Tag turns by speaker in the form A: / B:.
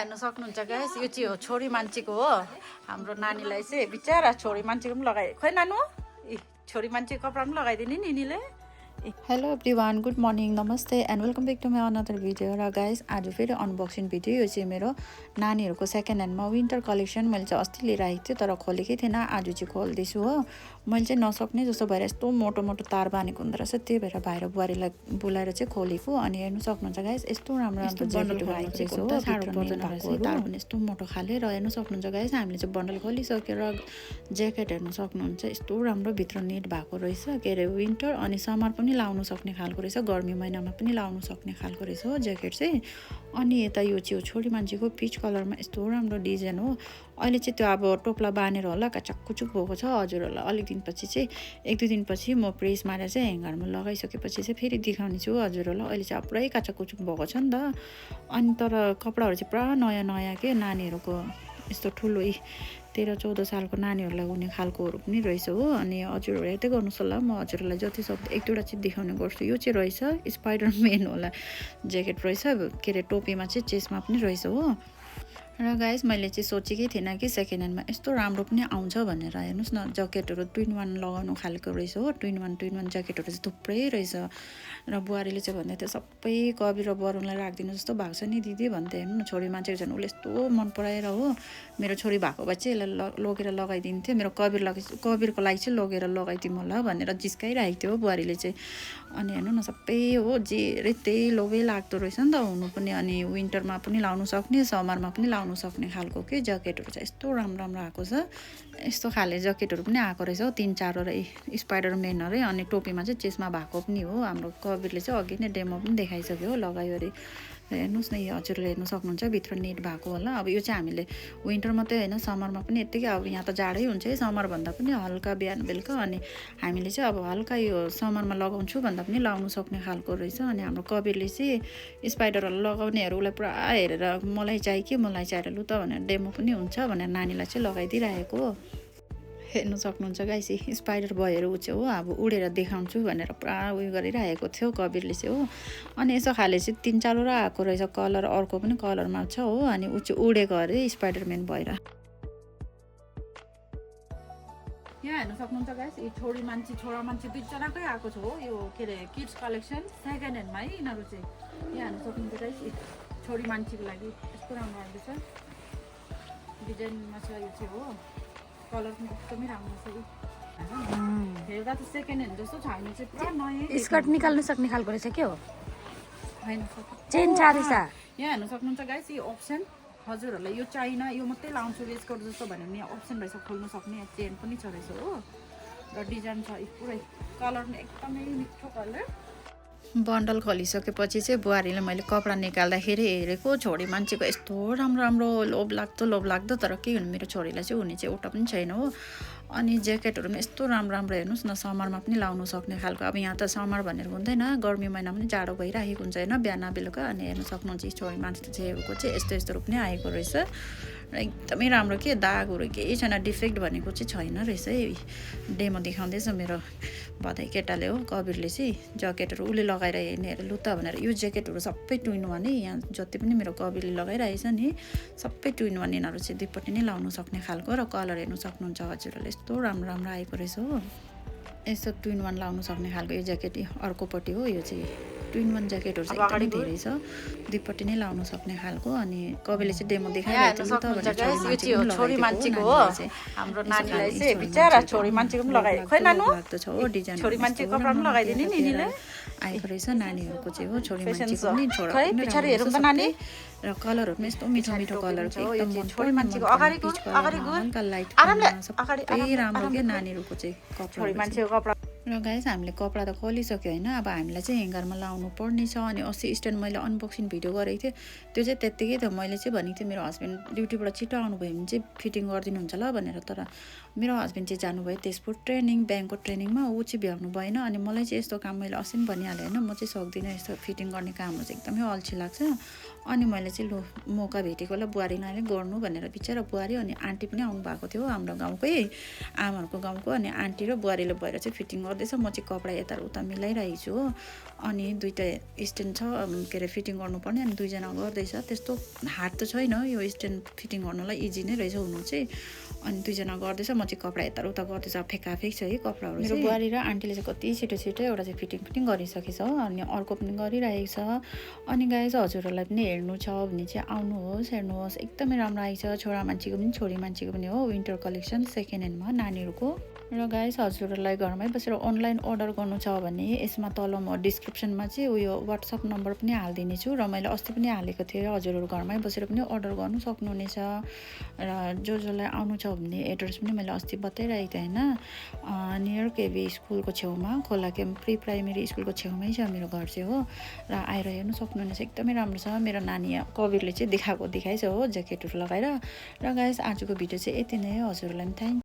A: हेर्नु सक्नुहुन्छ गाइस यो चाहिँ हो छोरी मान्छेको हो हाम्रो नानीलाई चाहिँ बिचारा छोरी मान्छेको पनि लगाए खोइ नानु छोरी मान्छेको कपडा पनि लगाइदिने नि निले हेलो एभ्रीवान गुड मर्निङ नमस्ते and welcome back to my another video र गाइस आज फेरि अनबक्सिङ भिडियो यो चाहिँ मेरो नानीहरूको सेकेन्ड ह्यान्डमा विन्टर कलेक्सन मैले चाहिँ अस्ति लिएर आएको थिएँ तर खोलेकै थिएन आज चाहिँ खोल्दैछु हो मैले चाहिँ नसक्ने जस्तो भएर यस्तो मोटो मोटो तार बाँधेको हुँदो रहेछ त्यही भएर भाइर बुहारीलाई बोलाएर चाहिँ खोलेको अनि हेर्नु सक्नुहुन्छ गाइस यस्तो राम्रो राम्रो ज्याकेटहरू आइरहेको हो साह्रो पर्दैन रहेछ तार पनि यस्तो मोटो खाले र हेर्नु सक्नुहुन्छ गाइस हामीले चाहिँ बन्डल खोलिसकेर ज्याकेट हेर्नु सक्नुहुन्छ यस्तो राम्रो भित्र नेट भएको रहेछ के अरे विन्टर अनि समर पनि लाउनु सक्ने खालको रहेछ गर्मी महिनामा पनि लाउनु सक्ने खालको रहेछ हो ज्याकेट चाहिँ अनि यता यो चाहिँ छोरी मान्छेको पिच कलरमा यस्तो राम्रो डिजाइन हो अहिले चाहिँ त्यो अब टोप्ला बाँधेर होला काचककुचुक भएको छ हजुरहरूलाई अलिक दिनपछि चाहिँ एक दुई दिनपछि म प्रेस मारेर चाहिँ ह्याङ्गरमा लगाइसकेपछि चाहिँ फेरि देखाउने छु हजुरहरूलाई अहिले चाहिँ पुरै काचककुचुक भएको छ नि त अनि तर कपडाहरू चाहिँ पुरा नयाँ नयाँ के नानीहरूको यस्तो ठुलो 13-14 सालको नानीहरूलाई हुने खालकोहरू पनि रहेछ हो अनि हजुरहरू हेर्दै गर्नुहोस् होला म हजुरहरूलाई जति सक्दो एक दुईवटा चाहिँ देखाउने गर्छु यो चाहिँ रहेछ स्पाइडरम्यान होला ज्याकेट रहेछ के अरे टोपीमा चाहिँ चेस्टमा पनि रहेछ हो र गाइस मैले चाहिँ सोचेकै थिएन कि सेकेन्ड ह्यान्डमा यस्तो राम्रो पनि आउँछ भनेर हेर्नुहोस् न ज्याकेटहरू 2-in-1 लगाउनु खालको रहेछ हो 2-in-1 ज्याकेटहरू चाहिँ थुप्रै रहेछ र बुहारीले चाहिँ भन्दै थियो सबै कवि र बरुणलाई राखिदिनु जस्तो भएको छ नि दिदी भन्दै हेर्नु न छोरी मान्छेको झन् उसले यस्तो मन पराएर हो मेरो छोरी भएको भए चाहिँ यसलाई लगेर लगाइदिन्थ्यो मेरो कविरको लागि चाहिँ लगेर लगाइदिउँ होला भनेर जिस्काइरहेको थियो बुहारीले चाहिँ अनि हेर्नु न सबै हो जे त्यही लोभै लाग्दो रहेछ नि त हुनु पनि अनि विन्टरमा पनि लाउनु सक्ने समरमा पनि लाउनु सक्ने खालको के ज्याकेटहरू चाहिँ यस्तो राम्रो राम्रो आएको छ यस्तो खाले ज्याकेटहरू पनि आएको रहेछ हो 3-4 स्पाइडरम्यानहरू अनि टोपीमा चाहिँ चेस्टमा भएको पनि हो हाम्रो कविरले चाहिँ अघि नै डेमो पनि देखाइसक्यो हो लगायो अरे हेर्नुहोस् न यो हजुरले हेर्नु सक्नुहुन्छ भित्र नेट भएको होला अब यो चाहिँ हामीले विन्टर मात्रै होइन समरमा पनि यत्तिकै अब यहाँ त जाडै हुन्छ है समर भन्दा पनि हल्का बिहान बेलुका अनि हामीले चाहिँ अब हल्का यो समरमा लगाउँछु भन्दा पनि लाउनु सक्ने खालको रहेछ अनि हाम्रो कविरले चाहिँ स्पाइडरहरू लगाउनेहरू उसलाई पुरा हेरेर मलाई चाहियो कि मलाई चाहिएर लु त भनेर डेमो पनि हुन्छ भनेर नानीलाई चाहिँ लगाइदिइरहेको हो हेर्नु सक्नुहुन्छ गाइस स्पाइडर भएर ऊ चाहिँ हो अब उडेर देखाउँछु भनेर पुरा उयो गरिरहेको थियो कविरले चाहिँ हो अनि यसो खाले चाहिँ 3-4वटा आएको रहेछ कलर अर्को पनि कलरमा छ हो अनि ऊ चाहिँ उडेको अरे स्पाइडरम्यान भएर यहाँ हेर्नु सक्नुहुन्छ गाइस यो छोरी मान्छे छोरा मान्छे दुईजनाकै आएको छ हो यो के अरे किड्स कलेक्सन सेकेन्ड ह्यान्डमा है यिनीहरू चाहिँ यहाँ हेर्नु सक्नुहुन्छ गाइस छोरी मान्छेको लागि यस्तो राम्रो आउँदैछ डिजाइनमा छ यो चाहिँ हो कलर पनि एकदमै राम्रो छ हेर्दा त सेकेन्ड ह्यान्ड जस्तो छैन चाहिँ पुरा नयाँ
B: स्कर्ट निकाल्नु सक्ने खालको रहेछ के हो
A: होइन
B: चेन चाँदै छ
A: यहाँ हेर्नु सक्नुहुन्छ गाइस यो अप्सन हजुरहरूलाई यो चाहिन यो मात्रै लाउँछु वेस्कट जस्तो भन्यो भने यहाँ अप्सन रहेछ खोल्नु सक्ने चेन पनि छ रहेछ हो र डिजाइन छ पुरै कलर पनि एकदमै मिठो कलर बन्डल खोलिसकेपछि चाहिँ बुहारीले मैले कपडा निकाल्दाखेरि हेरेको छोरी मान्छेको यस्तो राम्रो राम्रो लोभलाग्दो तर के हुनु मेरो छोरीलाई चाहिँ हुने चाहिँ एउटा पनि छैन हो अनि ज्याकेटहरू पनि यस्तो राम्रो राम्रो हेर्नुहोस् न समरमा पनि लाउनु सक्ने खालको अब यहाँ त समर भनेर हुँदैन गर्मी महिना पनि जाडो भइरहेको हुन्छ होइन बिहान बेलुका अनि हेर्नु सक्नुहुन्छ छोरी मान्छे चाहिएको चाहिँ यस्तो यस्तोहरू पनि आएको रहेछ र एकदमै राम्रो के दागहरू केही छैन डिफेक्ट भनेको चाहिँ छैन रहेछ है डेमो देखाउँदैछ मेरो भदै केटाले हो कविरले चाहिँ ज्याकेटहरू उसले लगाएर हेर्नेहरू लु त भनेर यो ज्याकेटहरू सबै 2-in-1 है यहाँ जति पनि मेरो कविरले लगाइरहेछ नि सबै 2-in-1 यिनीहरू चाहिँ दुईपट्टि नै लाउनु सक्ने खालको र कलर हेर्नु सक्नुहुन्छ हजुरहरूले यस्तो राम्रो राम्रो आएको रहेछ हो यस्तो 2-in-1 लाउनु सक्ने खालको यो ज्याकेट अर्कोपट्टि हो यो चाहिँ 2-in-1 ज्याकेटहरू चाहिँ एकदमै धेरै छ दुईपट्टि नै लाउनु सक्ने खालको अनि कविले चाहिँ डेमो देखाइरहेको छ त छोरी मान्छेको हो हाम्रो नानीलाई चाहिँ बिचारा छोरी मान्छेको पनि लगाए खोइ नानु लाग्दो छ हो डिजाइन छोरी मान्छेको कपडा पनि लगाइदिने नि निले आएको रहेछ नानीहरूको चाहिँ हो छोरी मान्छेको पनि छोरा पनि पछाडी हेरौँ त नानी र कलरहरू पनि यस्तो मिठो मिठो कलर चाहिँ एकदम छोरी मान्छेको अगाडिको हल्का लाइट सबै राम्रो के नानीहरूको चाहिँ कपडा छोरी मान्छेको कपडा र गाइस हामीले कपडा त खोलिसक्यो होइन अब हामीलाई चाहिँ ह्याङ्गरमा लाउनु पर्ने छ अनि अस्ति स्ट्यान्ड मैले अनबक्सिङ भिडियो गरेको थिएँ त्यो चाहिँ त्यत्तिकै थियो मैले चाहिँ भनेको थिएँ मेरो हस्बेन्ड ड्युटीबाट छिटो आउनुभयो भने चाहिँ फिटिङ गरिदिनुहुन्छ ल भनेर तर मेरो हस्बेन्ड चाहिँ जानुभयो तेजपुर ब्याङ्कको ट्रेनिङमा ऊ चाहिँ भ्याउनु भएन अनि मलाई चाहिँ यस्तो काम मैले अस्ति पनि भनिहालेँ होइन म चाहिँ सक्दिनँ यस्तो फिटिङ गर्ने कामहरू चाहिँ एकदमै अल्छी लाग्छ अनि मैले चाहिँ लो मौका भेटेको बेला बुहारीलाई गर्नु भनेर बिचरा बुहारी अनि आन्टी पनि आउनु भएको थियो हाम्रो गाउँकै आमाहरूको गाउँको अनि आन्टी र बुहारीले भएर चाहिँ फिटिङ गर्दैछ म चाहिँ कपडा यता उता मिलाइरहेको छु हो अनि दुईटा स्ट्यान्ड छ के अरे फिटिङ गर्नुपर्ने अनि दुईजना गर्दैछ त्यस्तो हार्ड त छैन यो स्ट्यान्ड फिटिङ गर्नलाई इजी नै रहेछ हुनु चाहिँ अनि दुईजना गर्दैछ म चाहिँ कपडा यता उता गर्दैछ फेकाफेक छ है कपडाहरू मेरो बुहारी र आन्टीले चाहिँ कति छिटो छिटो एउटा चाहिँ फिटिङ गरिसकेछ हो अनि अर्को पनि गरिरहेको छ अनि गाइस हजुरहरूलाई पनि हेर्नु छ भने चाहिँ आउनुहोस् हेर्नुहोस् एकदमै राम्रो आएको छ छोरा मान्छेको पनि छोरी मान्छेको पनि हो विन्टर कलेक्सन सेकेन्ड ह्यान्डमा नानीहरूको र गाइस हजुरहरूलाई घरमै बसेर अनलाइन अर्डर गर्नु छ भने यसमा तल म डिस्क्रिप्सनमा चाहिँ उयो वाट्सएप नम्बर पनि हालिदिनेछु र मैले अस्ति पनि हालेको थिएँ हजुरहरू घरमै बसेर पनि अर्डर गर्नु सक्नुहुनेछ र जसलाई आउनु छ भने एड्रेस पनि मैले अस्ति बताइरहेको थिएँ होइन नियर केबी स्कुलको छेउमा खोलाके प्री प्राइमेरी स्कुलको छेउमै छ मेरो घर चाहिँ हो र आएर हेर्नु सक्नुहुनेछ एकदमै राम्रो छ मेरो नानी कविरले चाहिँ देखाएछ हो ज्याकेटहरू लगाएर र गाइस आजको भिडियो चाहिँ यति नै हो हजुरहरूलाई पनि थ्याङ्क